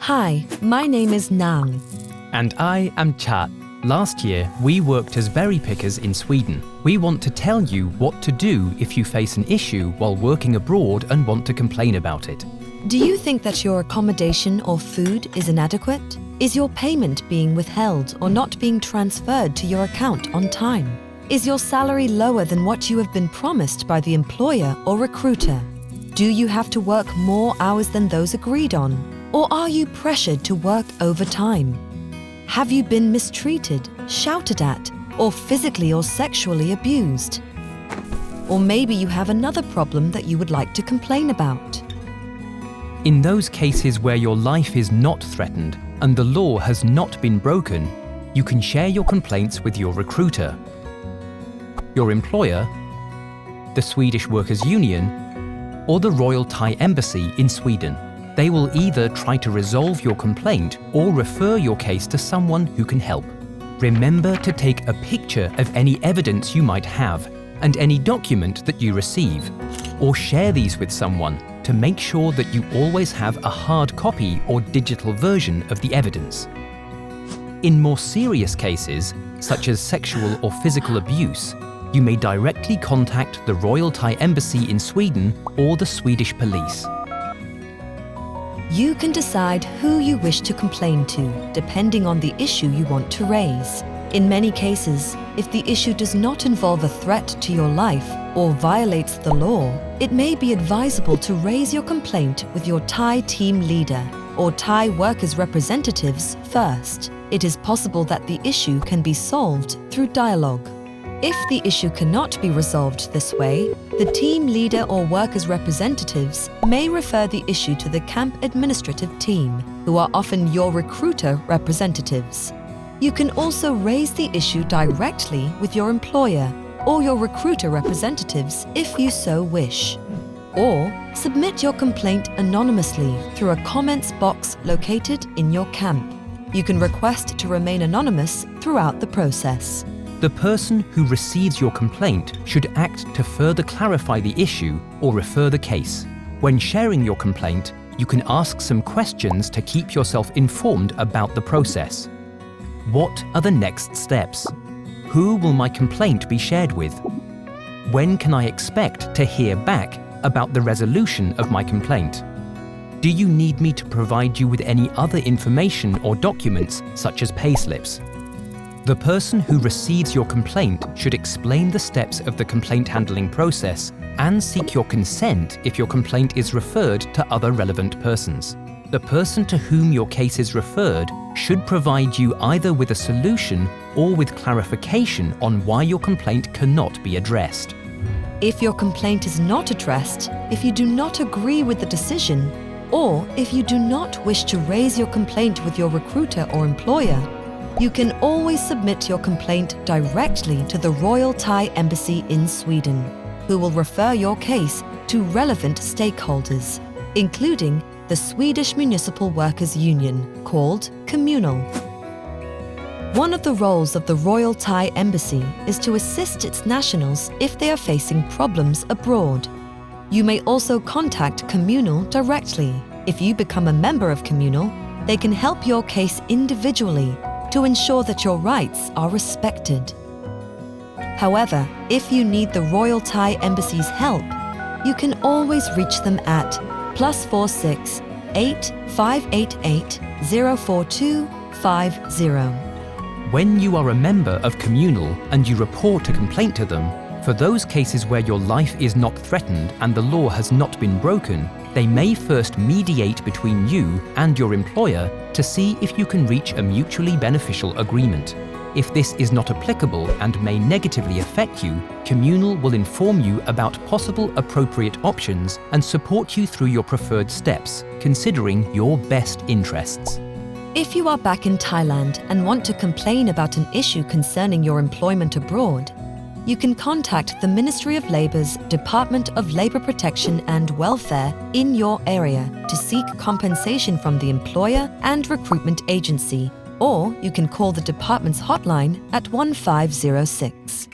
Hi, my name is Nang. And I am Chat. Last year, we worked as berry pickers in Sweden. We want to tell you what to do if you face an issue while working abroad and want to complain about it. Do you think that your accommodation or food is inadequate? Is your payment being withheld or not being transferred to your account on time? Is your salary lower than what you have been promised by the employer or recruiter? Do you have to work more hours than those agreed on? Or are you pressured to work overtime? Have you been mistreated, shouted at, or physically or sexually abused? Or maybe you have another problem that you would like to complain about. In those cases where your life is not threatened and the law has not been broken, you can share your complaints with your recruiter, your employer, the Swedish Workers' Union, or the Royal Thai Embassy in Sweden. They will either try to resolve your complaint or refer your case to someone who can help. Remember to take a picture of any evidence you might have and any document that you receive, or share these with someone to make sure that you always have a hard copy or digital version of the evidence. In more serious cases, such as sexual or physical abuse, you may directly contact the Royal Thai Embassy in Sweden or the Swedish police. You can decide who you wish to complain to, depending on the issue you want to raise. In many cases, if the issue does not involve a threat to your life or violates the law, it may be advisable to raise your complaint with your Thai team leader or Thai workers' representatives first. It is possible that the issue can be solved through dialogue. If the issue cannot be resolved this way, the team leader or workers' representatives may refer the issue to the camp administrative team, who are often your recruiter representatives. You can also raise the issue directly with your employer or your recruiter representatives if you so wish. Or submit your complaint anonymously through a comments box located in your camp. You can request to remain anonymous throughout the process. The person who receives your complaint should act to further clarify the issue or refer the case. When sharing your complaint, you can ask some questions to keep yourself informed about the process. What are the next steps? Who will my complaint be shared with? When can I expect to hear back about the resolution of my complaint? Do you need me to provide you with any other information or documents, such as payslips? The person who receives your complaint should explain the steps of the complaint handling process and seek your consent if your complaint is referred to other relevant persons. The person to whom your case is referred should provide you either with a solution or with clarification on why your complaint cannot be addressed. If your complaint is not addressed, if you do not agree with the decision, or if you do not wish to raise your complaint with your recruiter or employer, you can always submit your complaint directly to the Royal Thai Embassy in Sweden, who will refer your case to relevant stakeholders, including the Swedish Municipal Workers' Union, called Kommunal. One of the roles of the Royal Thai Embassy is to assist its nationals if they are facing problems abroad. You may also contact Kommunal directly. If you become a member of Kommunal, they can help your case individually to ensure that your rights are respected. However, if you need the Royal Thai Embassy's help, you can always reach them at +46 8588 04250. When you are a member of Kommunal and you report a complaint to them, for those cases where your life is not threatened and the law has not been broken, they may first mediate between you and your employer to see if you can reach a mutually beneficial agreement. If this is not applicable and may negatively affect you, Kommunal will inform you about possible appropriate options and support you through your preferred steps, considering your best interests. If you are back in Thailand and want to complain about an issue concerning your employment abroad, you can contact the Ministry of Labour's Department of Labour Protection and Welfare in your area to seek compensation from the employer and recruitment agency, or you can call the department's hotline at 1506.